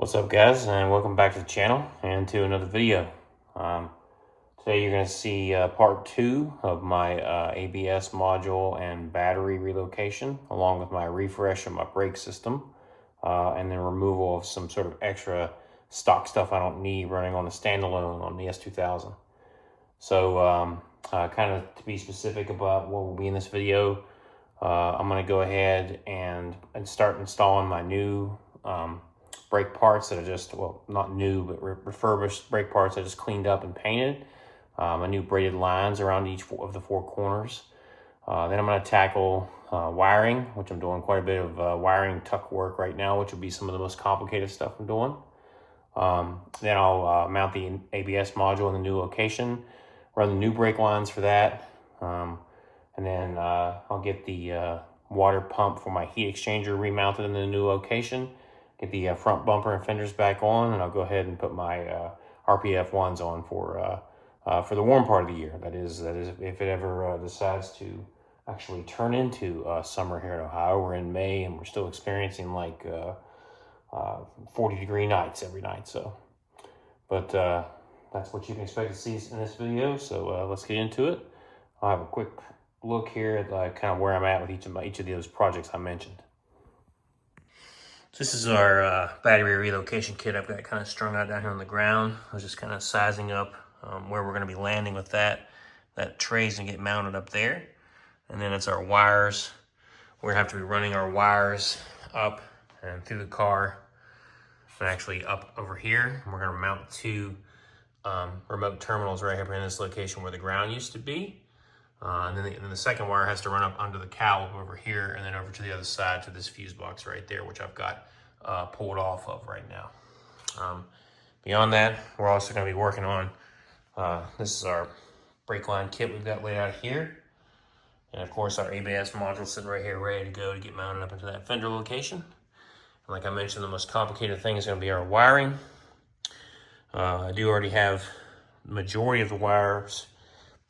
What's up, guys, and welcome back to the channel and to another video. Today you're going to see part 2 of my ABS module and battery relocation, along with my refresh of my brake system, and then removal of some sort of extra stock stuff I don't need running on a standalone on the S2000. So kind of to be specific about what will be in this video, I'm going to go ahead and start installing my new brake parts that are just, well, not new, but refurbished brake parts I just cleaned up and painted. My new braided lines around each of the 4 corners. Then I'm going to tackle wiring, which I'm doing quite a bit of wiring tuck work right now, which will be some of the most complicated stuff I'm doing. Then I'll mount the ABS module in the new location, run the new brake lines for that, and then I'll get the water pump for my heat exchanger remounted in the new location. Get the front bumper and fenders back on, and I'll go ahead and put my RPF ones on for the warm part of the year. That is if it ever decides to actually turn into summer here in Ohio. We're in May and we're still experiencing like 40-degree nights every night. So, but that's what you can expect to see in this video. So let's get into it. I'll have a quick look here at kind of where I'm at with each of those projects I mentioned. This is our battery relocation kit. I've got kind of strung out down here on the ground. I was just kind of sizing up where we're going to be landing with that. That tray's going to get mounted up there. And then it's our wires. We're going to have to be running our wires up and through the car and actually up over here. And we're going to mount 2 remote terminals right here in this location where the ground used to be. And then the second wire has to run up under the cowl over here and then over to the other side to this fuse box right there, which I've got pulled off of right now. Beyond that, we're also going to be working on, this is our brake line kit we've got laid out here. And of course our ABS module sitting right here ready to go to get mounted up into that fender location. And like I mentioned, the most complicated thing is going to be our wiring. I do already have the majority of the wires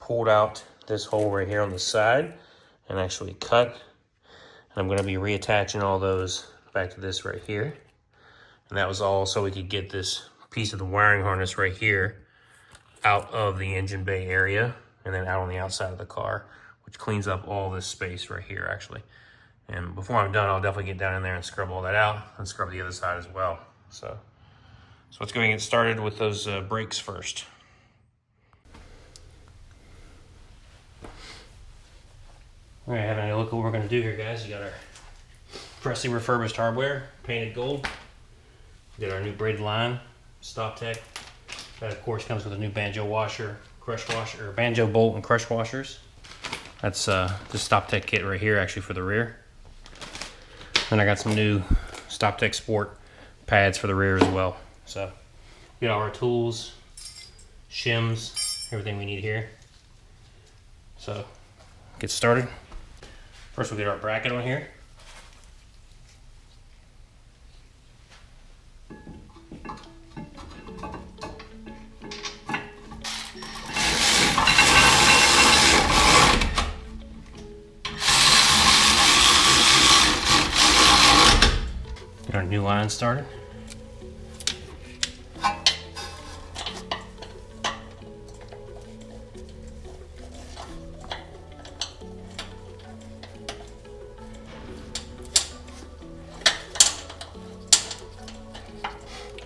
pulled out this hole right here on the side and actually cut. And I'm going to be reattaching all those back to this right here. And that was all so we could get this piece of the wiring harness right here out of the engine bay area and then out on the outside of the car, which cleans up all this space right here actually. And before I'm done, I'll definitely get down in there and scrub all that out and scrub the other side as well. So let's go and get started with those brakes first. All right, having a look at what we're going to do here, guys. You got our freshly refurbished hardware, painted gold. We got our new braided line, Stop Tech. That, of course, comes with a new banjo washer, crush washer, or banjo bolt and crush washers. That's the Stop Tech kit right here, actually, for the rear. And I got some new Stop Tech Sport pads for the rear as well. So, we got all our tools, shims, everything we need here. So, get started. First, we'll get our bracket on here. Get our new line started.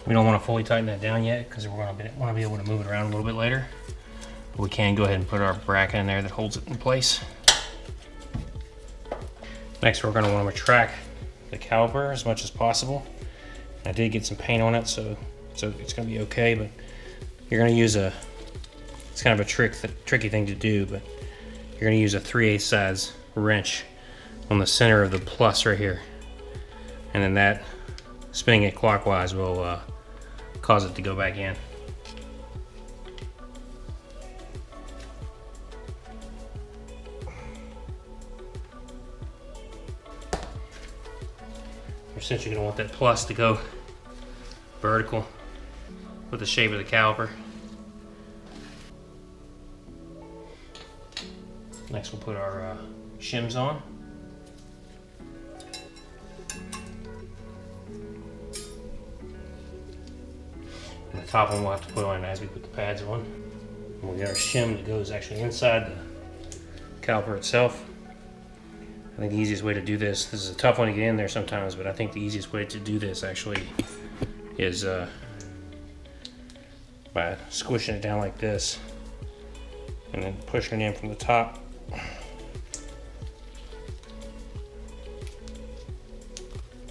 We don't want to fully tighten that down yet because we're going to want to be able to move it around a little bit later. But we can go ahead and put our bracket in there that holds it in place. Next, we're going to want to retract the caliper as much as possible. I did get some paint on it, so it's going to be okay. But you're going to use it's kind of a tricky thing to do, but you're going to use a 3/8 size wrench on the center of the plus right here, and then that spinning it clockwise will cause it to go back in. You're essentially going to want that plus to go vertical with the shape of the caliper. Next we'll put our shims on. And the top one we'll have to put on as we put the pads on. And we'll get our shim that goes actually inside the caliper itself. I think the easiest way to do this is a tough one to get in there sometimes, but I think the easiest way to do this actually is by squishing it down like this and then pushing it in from the top.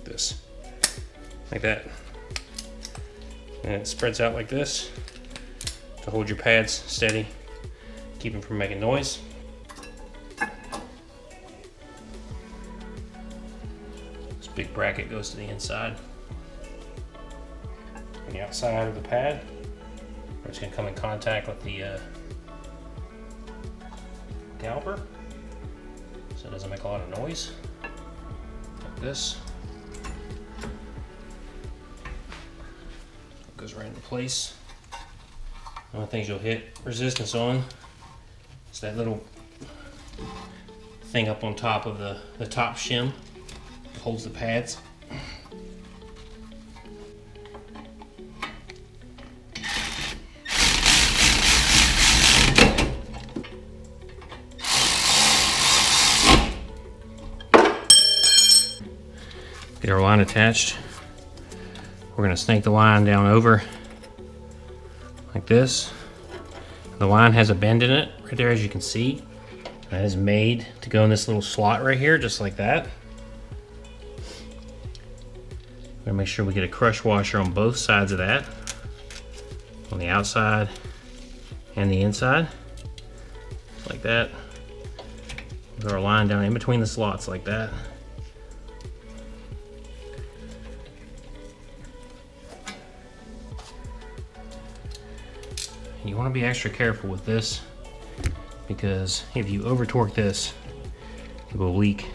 This, like that. And it spreads out like this to hold your pads steady, keep them from making noise. This big bracket goes to the inside. On the outside of the pad, where it's going to come in contact with the caliper, so it doesn't make a lot of noise, like this. It goes right into place. One of the things you'll hit resistance on is that little thing up on top of the top shim that holds the pads. Get our line attached. We're going to snake the line down over like this. The line has a bend in it right there, as you can see. That is made to go in this little slot right here, just like that. We're going to make sure we get a crush washer on both sides of that, on the outside and the inside, like that. Put our line down in between the slots like that. You want to be extra careful with this, because if you over torque this, it will leak.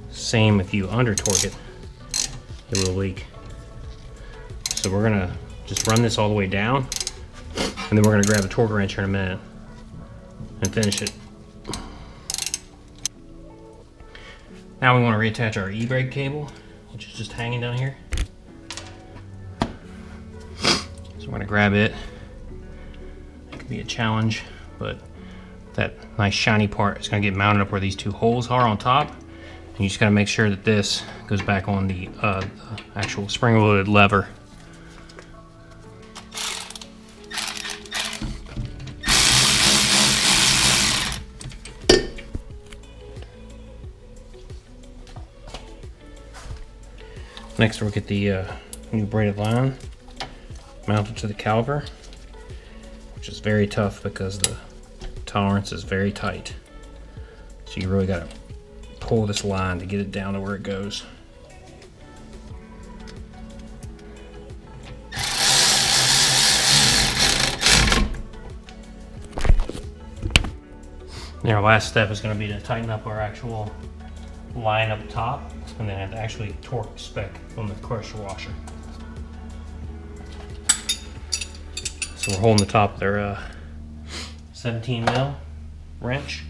Same if you under torque it, it will leak. So we're gonna just run this all the way down, and then we're gonna grab the torque wrench here in a minute and finish it. Now we want to reattach our e-brake cable, which is just hanging down here. So we're going to grab it. It could be a challenge, but that nice shiny part is going to get mounted up where these two holes are on top. And you just got to make sure that this goes back on the actual spring-loaded lever. Next we'll get the new braided line mounted to the caliper, which is very tough because the tolerance is very tight. So you really got to pull this line to get it down to where it goes. And our last step is going to be to tighten up our actual line up top, and then have to actually torque spec on the crush washer. So we're holding the top of their 17 mil wrench,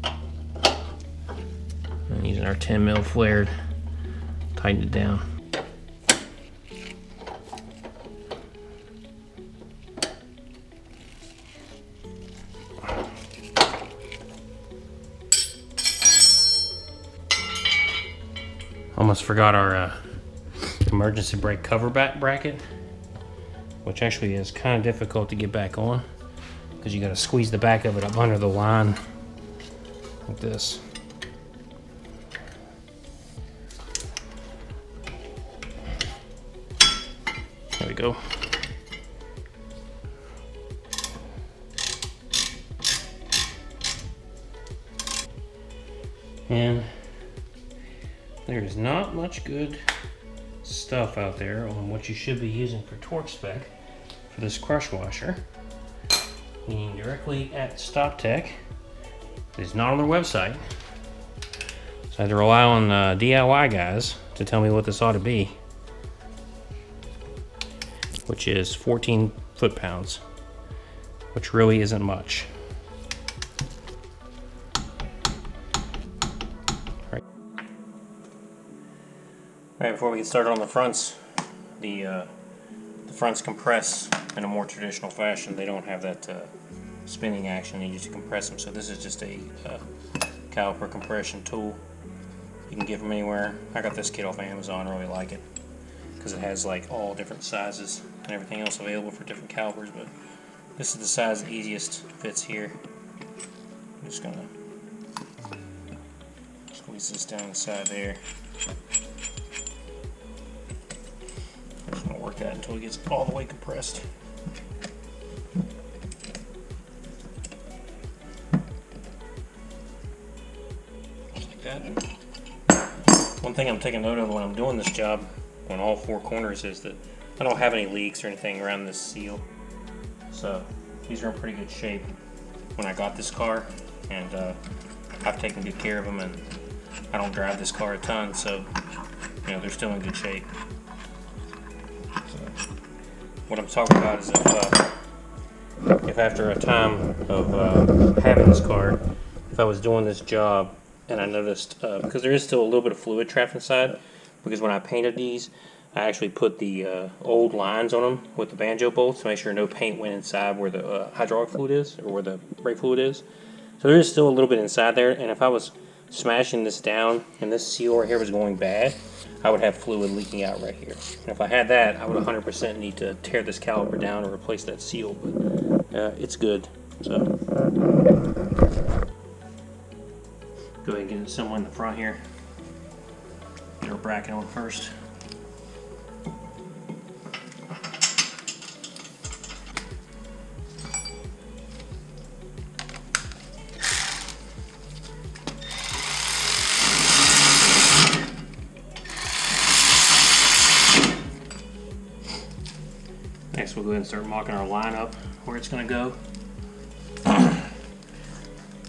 and using our 10 mil flared, tighten it down. Almost forgot our emergency brake cover back bracket, which actually is kind of difficult to get back on because you got to squeeze the back of it up under the line like this. There we go. And there's not much good stuff out there on what you should be using for torque spec for this crush washer. Meaning directly at StopTech. It is not on their website. So I had to rely on DIY guys to tell me what this ought to be, which is 14 foot-pounds, which really isn't much. Alright, before we get started on the fronts, the fronts compress in a more traditional fashion. They don't have that spinning action needed to compress them, so this is just a caliper compression tool you can get from anywhere. I got this kit off Amazon. I really like it because it has like all different sizes and everything else available for different calipers, but this is the size that easiest fits here. I'm just gonna squeeze this down inside there. I'm just gonna work that until it gets all the way compressed. Just like that. One thing I'm taking note of when I'm doing this job on all four corners is that I don't have any leaks or anything around this seal. So these are in pretty good shape when I got this car, and I've taken good care of them, and I don't drive this car a ton, so you know they're still in good shape. So what I'm talking about is if after a time of having this car, if I was doing this job and I noticed, because there is still a little bit of fluid trapped inside, because when I painted these, I actually put the old lines on them with the banjo bolts to make sure no paint went inside where the hydraulic fluid is, or where the brake fluid is. So there is still a little bit inside there, and if I was smashing this down and this seal right here was going bad, I would have fluid leaking out right here. And if I had that, I would 100% need to tear this caliper down or replace that seal, but it's good. So go ahead and get someone in the front here. Get our bracket on first. Next, we'll go ahead and start marking our line up where it's going to go.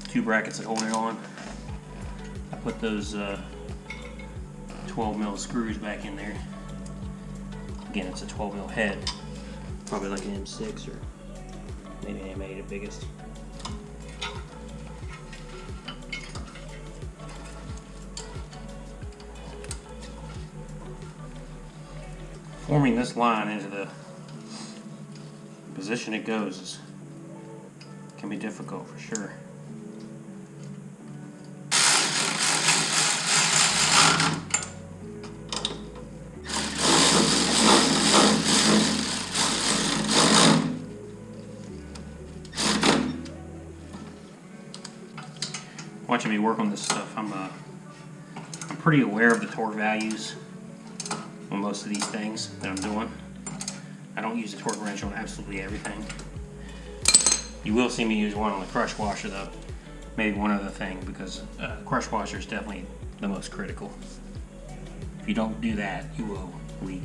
2 brackets that hold it on. I put those 12 mil screws back in there. Again, it's a 12 mil head, probably like an M6 or maybe an M8 at biggest. Forming this line into the position it goes can be difficult for sure. Watching me work on this stuff, I'm pretty aware of the torque values on most of these things that I'm doing. I don't use a torque wrench on absolutely everything. You will see me use one on the crush washer though. Maybe one other thing, because crush washer is definitely the most critical. If you don't do that, you will leak.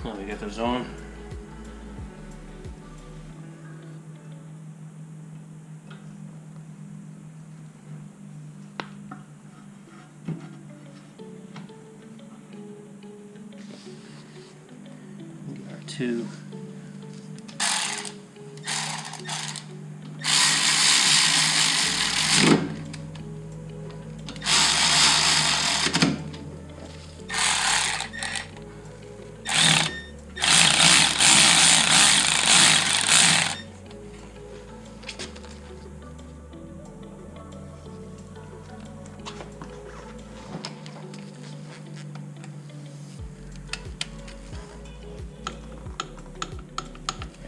Now we get those on. Get our 2.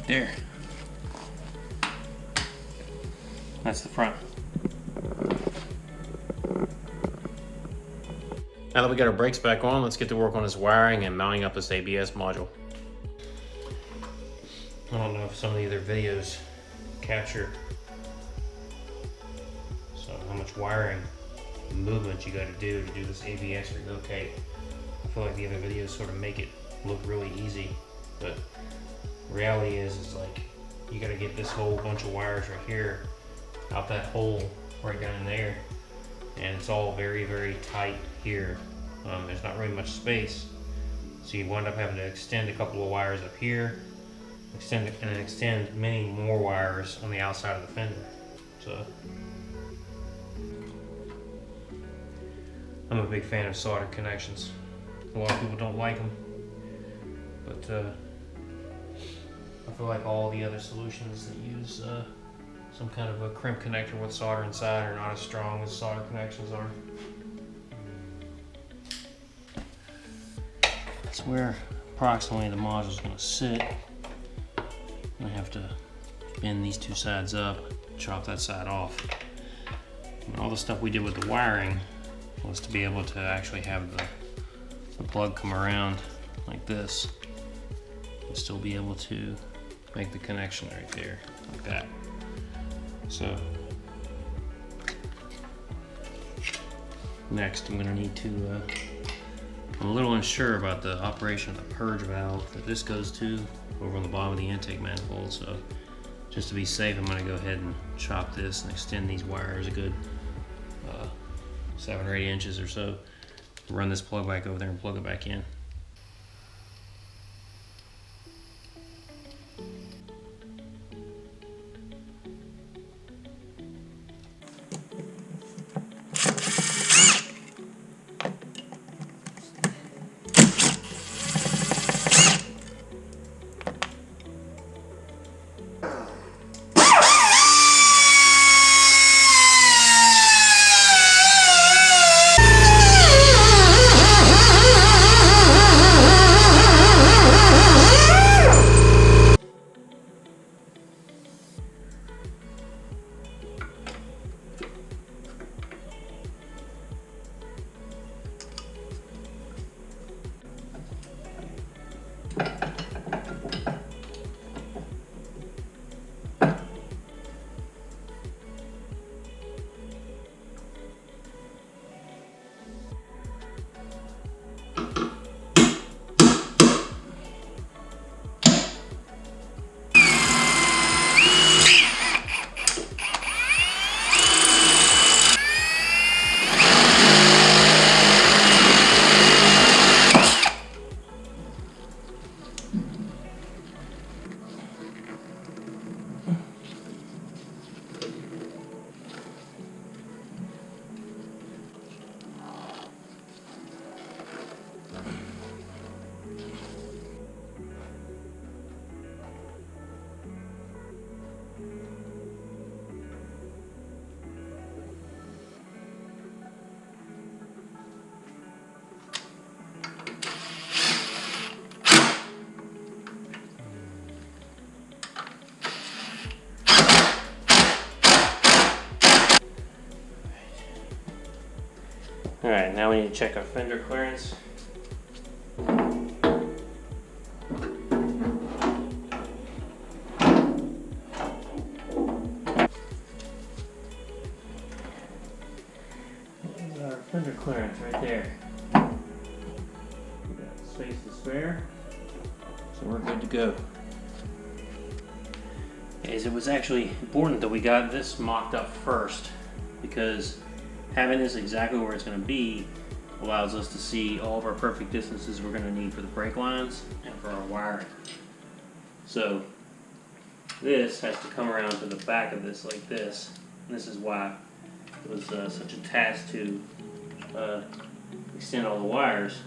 There. That's the front. Now that we got our brakes back on, let's get to work on this wiring and mounting up this ABS module. I don't know if some of the other videos capture how much wiring movement you got to do this ABS relocate. I feel like the other videos sort of make it look really easy, but The reality is like you got to get this whole bunch of wires right here out that hole right down in there, and it's all very, very tight here. There's not really much space, so you wind up having to extend a couple of wires up here, extend many more wires on the outside of the fender. So I'm a big fan of solder connections. A lot of people don't like them, but I feel like all the other solutions that use some kind of a crimp connector with solder inside are not as strong as solder connections are. That's where approximately the module is going to sit. I have to bend these two sides up, chop that side off. And all the stuff we did with the wiring was to be able to actually have the plug come around like this and still be able to make the connection right there, like that. So next I'm going to need to, I'm a little unsure about the operation of the purge valve that this goes to over on the bottom of the intake manifold, so just to be safe I'm going to go ahead and chop this and extend these wires a good 7 or 8 inches or so. Run this plug back over there and plug it back in. Alright, now we need to check our fender clearance. There's our fender clearance right there. We got space to spare, so we're good to go. As it was actually important that we got this mocked up first, because having this exactly where it's going to be allows us to see all of our perfect distances we're going to need for the brake lines and for our wiring. So this has to come around to the back of this like this, and this is why it was such a task to extend all the wires,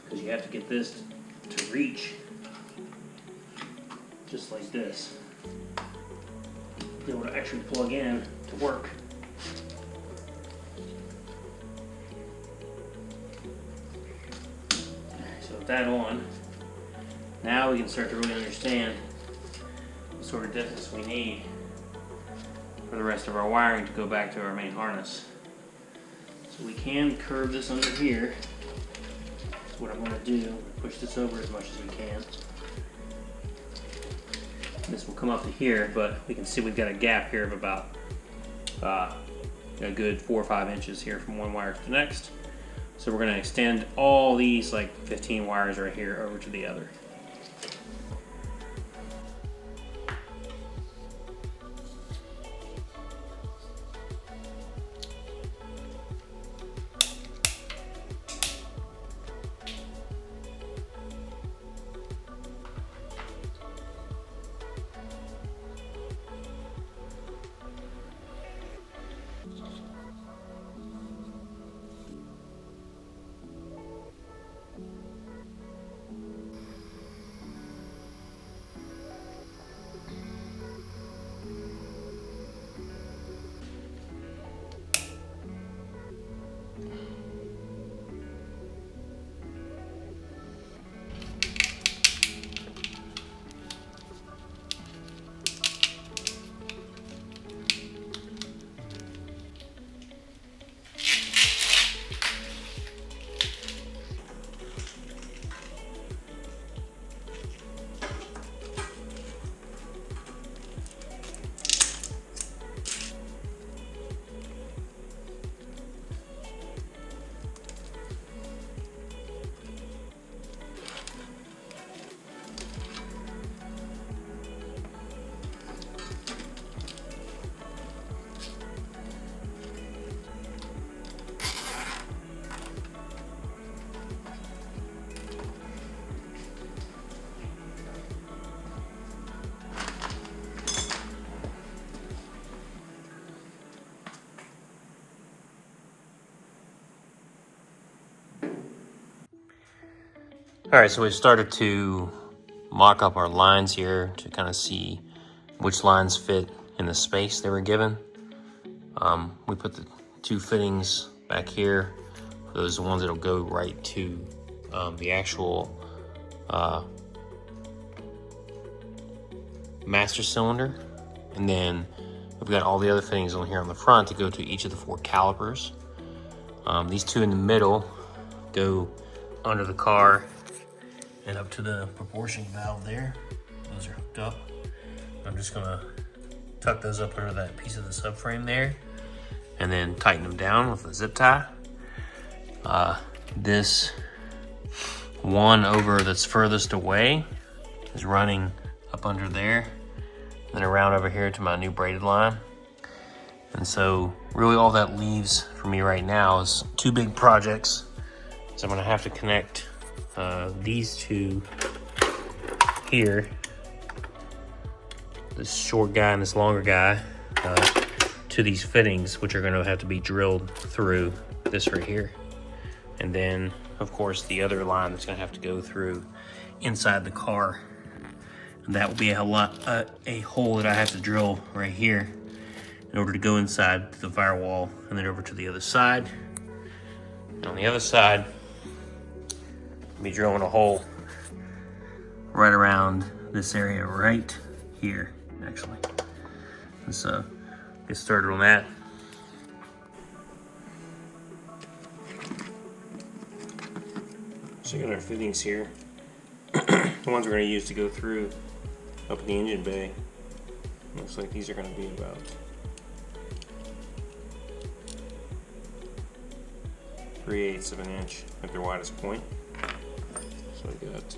because you have to get this to reach just like this in order to actually plug in to work. That on. Now we can start to really understand what sort of distance we need for the rest of our wiring to go back to our main harness. So we can curve this under here. That's what I'm going to do. Push this over as much as we can. This will come up to here, but we can see we've got a gap here of about a good 4 or 5 inches here from one wire to the next. So we're going to extend all these like 15 wires right here over to the other. All right, so we started to mock up our lines here to kind of see which lines fit in the space they were given. We put the two fittings back here. Those are the ones that'll go right to the actual master cylinder. And then we've got all the other fittings on here on the front to go to each of the 4 calipers. These two in the middle go under the car and up to the proportion valve there. Those are hooked up. I'm just gonna tuck those up under that piece of the subframe there and then tighten them down with a zip tie. This one over that's furthest away is running up under there, then around over here to my new braided line. And so really all that leaves for me right now is 2 big projects. So I'm gonna have to connect these two here, this short guy and this longer guy, to these fittings, which are gonna have to be drilled through this right here. And then of course the other line that's gonna have to go through inside the car. And that will be a hole that I have to drill right here in order to go inside the firewall and then over to the other side. And on the other side, I'll be drilling a hole right around this area right here, actually. And so get started on that. So we got our fittings here. The ones we're going to use to go through up in the engine bay. Looks like these are going to be about 3/8 of an inch at their widest point. So I got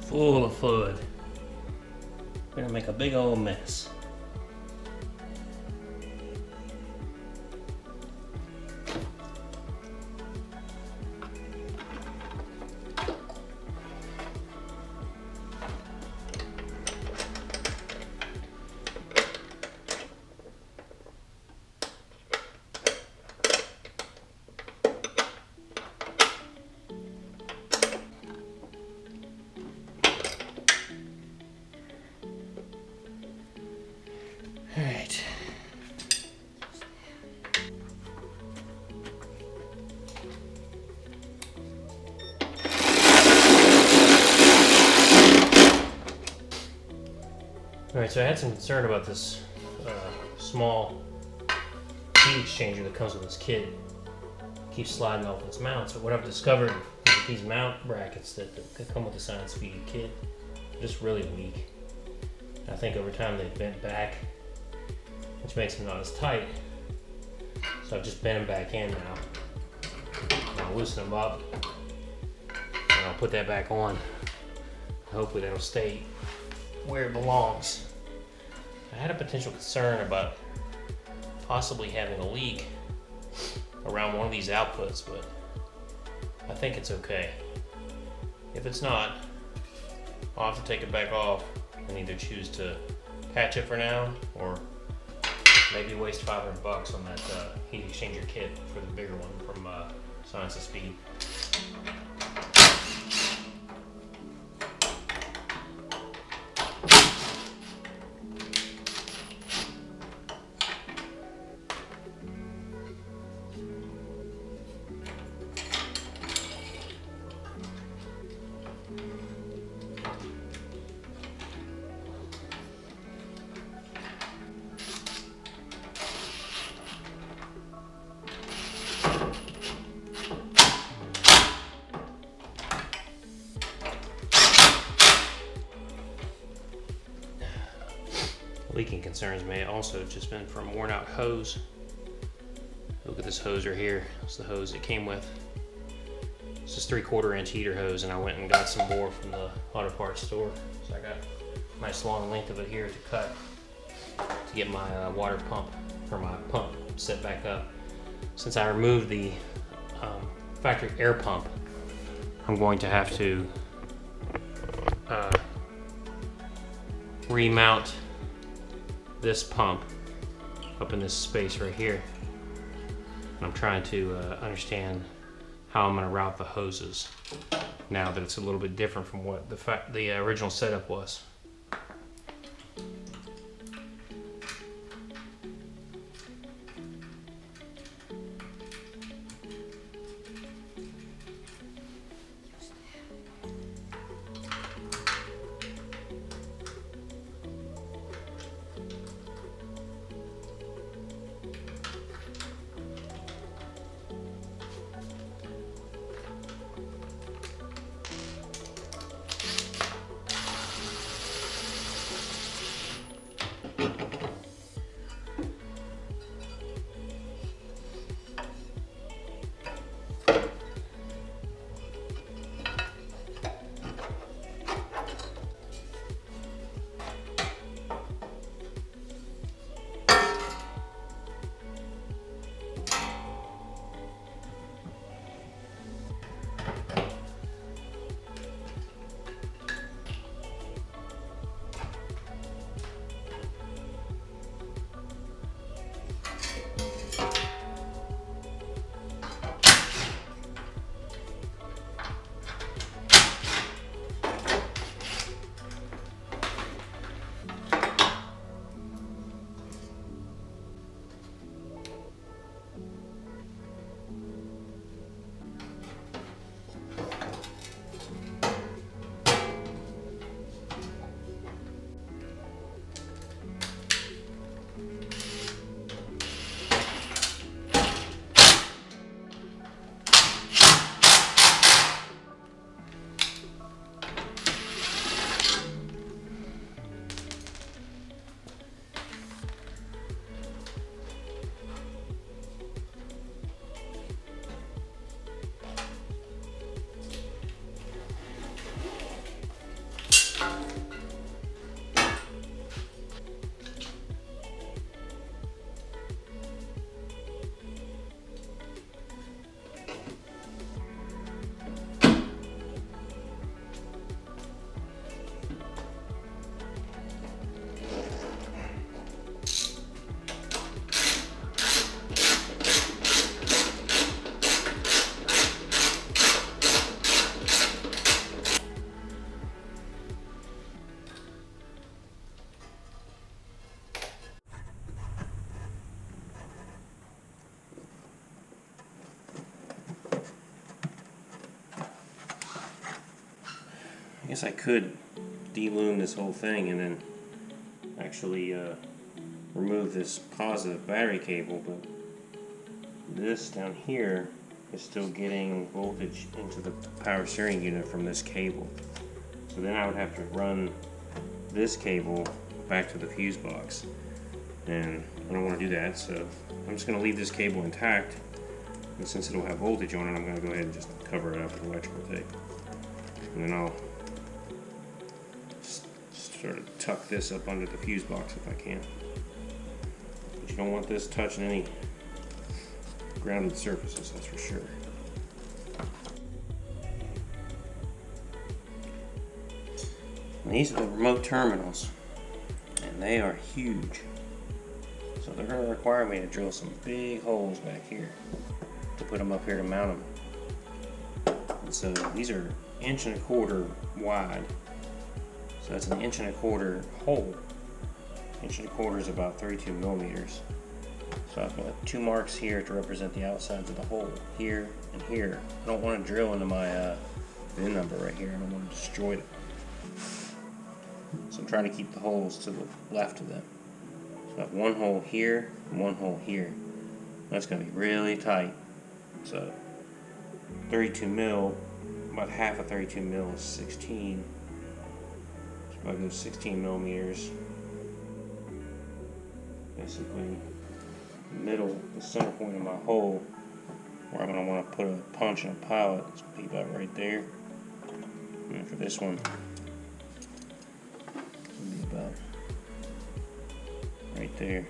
full of fluid. We're gonna make a big old mess. Alright, so I had some concern about this small heat exchanger that comes with this kit. It keeps sliding off its mount. So what I've discovered is that these mount brackets that come with the science speed kit are just really weak. I think over time they've bent back, which makes them not as tight. So I've just bent them back in now. And I'll loosen them up and I'll put that back on. Hopefully that'll stay where it belongs. I had a potential concern about possibly having a leak around one of these outputs, but I think it's okay. If it's not, I'll have to take it back off and either choose to patch it for now or maybe waste $500 on that heat exchanger kit for the bigger one from Science of Speed. Leaking concerns may also have just been from worn out hose. Look at this hose right here. It's the hose it came with. It's this 3/4 inch heater hose, and I went and got some more from the auto parts store. So I got a nice long length of it here to cut to get my water pump, or my pump set back up. Since I removed the factory air pump, I'm going to have to remount this pump up in this space right here. And I'm trying to understand how I'm going to route the hoses now that it's a little bit different from what the original setup was. I guess I could de-loom this whole thing and then actually remove this positive battery cable, but this down here is still getting voltage into the power steering unit from this cable. So then I would have to run this cable back to the fuse box, and I don't want to do that, so I'm just going to leave this cable intact, and since it'll have voltage on it, I'm going to go ahead and just cover it up with electrical tape. And then I'll just sort of tuck this up under the fuse box if I can. But you don't want this touching any grounded surfaces, that's for sure. And these are the remote terminals, and they are huge. So they're going to require me to drill some big holes back here to put them up here to mount them. And so these are 1.25 inches wide. So that's an 1.25 inch hole. 1.25 inches is about 32 millimeters. So I've got 2 marks here to represent the outsides of the hole, here and here. I don't want to drill into my VIN number right here. I don't want to destroy it. So I'm trying to keep the holes to the left of them. So I have 1 hole here and 1 hole here. That's going to be really tight. So 32 mil, about half of 32 mil is 16. So if I go 16 millimeters, basically middle, the center point of my hole, where I'm going to want to put a punch and a pilot, it's going to be about right there. And for this one, it'll be about right there.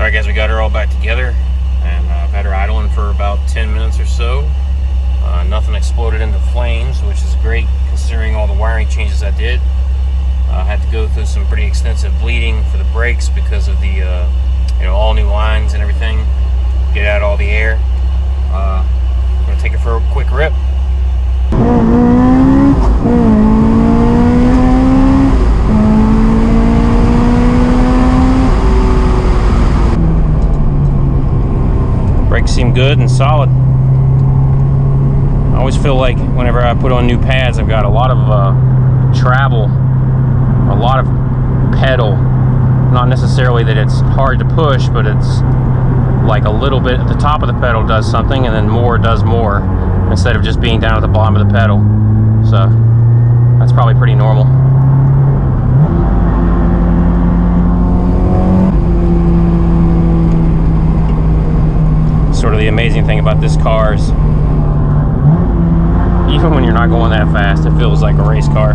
Alright guys, we got her all back together, and I've had her idling for about 10 minutes or so. Nothing exploded into flames, which is great considering all the wiring changes I did. I had to go through some pretty extensive bleeding for the brakes because of the all new lines and everything. Get out all the air. I'm going to take it for a quick rip. Brakes seem good and solid. I always feel like whenever I put on new pads, I've got a lot of travel, a lot of pedal. Not necessarily that it's hard to push, but it's like a little bit at the top of the pedal does something, and then more does more, instead of just being down at the bottom of the pedal. So that's probably pretty normal. Sort of the amazing thing about this car is even when you're not going that fast, it feels like a race car.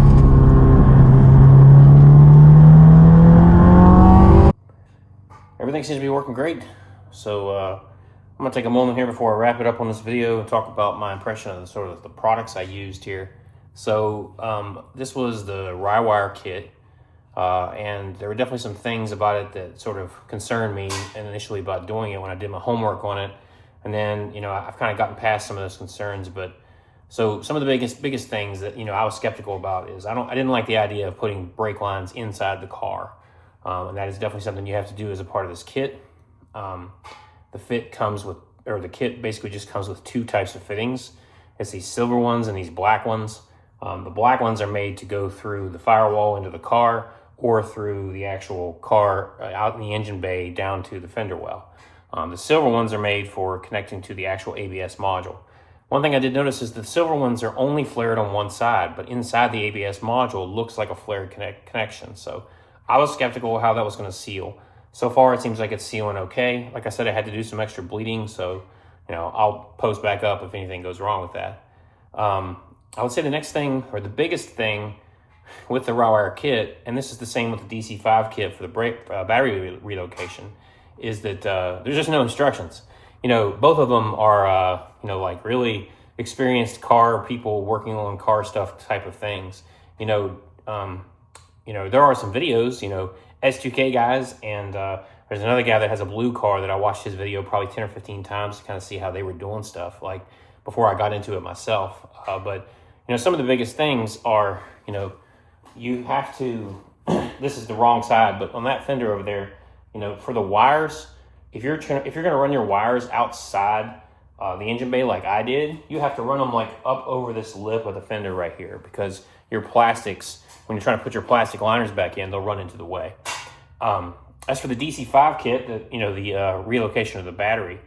Everything seems to be working great. So I'm gonna take a moment here before I wrap it up on this video and talk about my impression of the products I used here. So this was the Rywire kit, and there were definitely some things about it that sort of concerned me initially about doing it when I did my homework on it. And then, I've kind of gotten past some of those concerns, but so some of the biggest things that, I was skeptical about is I didn't like the idea of putting brake lines inside the car. And that is definitely something you have to do as a part of this kit. The kit basically just comes with two types of fittings. It's these silver ones and these black ones. The black ones are made to go through the firewall into the car or through the actual car out in the engine bay down to the fender well. The silver ones are made for connecting to the actual ABS module. One thing I did notice is the silver ones are only flared on one side, but inside the ABS module looks like a flared connection. So I was skeptical how that was going to seal. So far, it seems like it's sealing okay. Like I said, I had to do some extra bleeding, so I'll post back up if anything goes wrong with that. I would say the next thing, or the biggest thing with the Rywire kit, and this is the same with the DC5 kit for the battery relocation, is that there's just no instructions. Both of them are, like really experienced car people working on car stuff type of things. There are some videos, S2K guys, and there's another guy that has a blue car that I watched his video probably 10 or 15 times to kind of see how they were doing stuff, like before I got into it myself. But some of the biggest things are, you have to, this is the wrong side, but on that fender over there, for the wires, if you're going to run your wires outside the engine bay like I did, you have to run them like up over this lip of the fender right here, because your plastics, when you're trying to put your plastic liners back in, they'll run into the way. As for the DC5 kit, the relocation of the battery,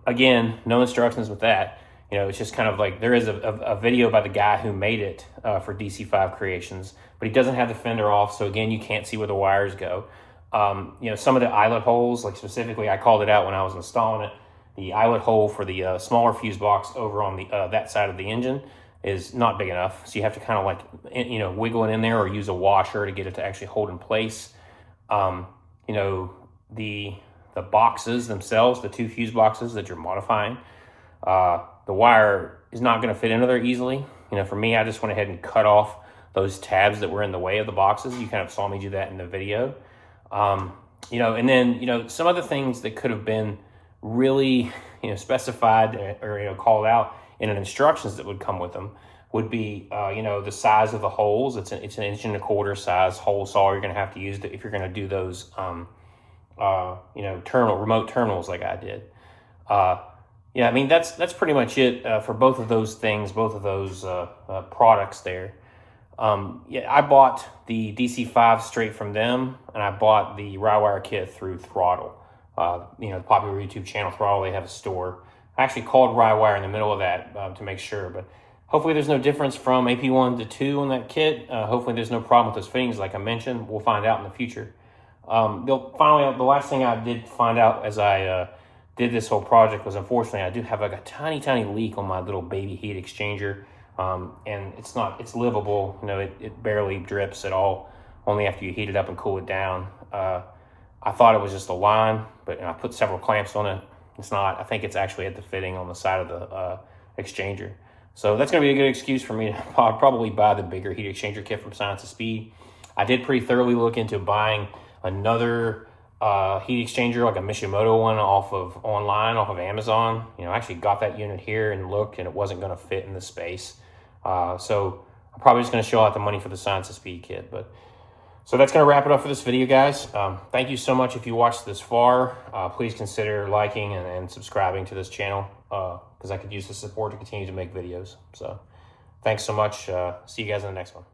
again, no instructions with that. It's just kind of like, there is a video by the guy who made it for DC5 Creations, but he doesn't have the fender off, so again, you can't see where the wires go. Some of the eyelet holes, like specifically, I called it out when I was installing it. The eyelet hole for the smaller fuse box over on the that side of the engine is not big enough, so you have to kind of like wiggle it in there or use a washer to get it to actually hold in place. The boxes themselves, the two fuse boxes that you're modifying, the wire is not going to fit into there easily. For me, I just went ahead and cut off those tabs that were in the way of the boxes. You kind of saw me do that in the video. And then, some other things that could have been really, specified or, called out in an instructions that would come with them would be, the size of the holes. It's an 1.25 inch size hole saw you're going to have to use if you're going to do those, remote terminals like I did. That's pretty much it for both of those things, both of those products there. I bought the DC5 straight from them, and I bought the Rywire kit through Throttle. The popular YouTube channel Throttle, they have a store. I actually called Rywire in the middle of that to make sure, but hopefully there's no difference from AP1 to 2 on that kit. Hopefully there's no problem with those fittings like I mentioned. We'll find out in the future. The last thing I did find out as I did this whole project was, unfortunately, I do have like a tiny leak on my little baby heat exchanger. And it's livable. It barely drips at all, only after you heat it up and cool it down. I thought it was just a line, but I put several clamps on it. It's not. I think it's actually at the fitting on the side of the exchanger. So that's going to be a good excuse for me to probably buy the bigger heat exchanger kit from Science of Speed. I did pretty thoroughly look into buying another heat exchanger, like a Mishimoto one online off of Amazon. You know, I actually got that unit here and looked, and it wasn't going to fit in the space. So I'm probably just going to shell out the money for the Science of Speed kit. But so that's going to wrap it up for this video, guys. Thank you so much if you watched this far. Please consider liking and subscribing to this channel because I could use the support to continue to make videos. So thanks so much. See you guys in the next one.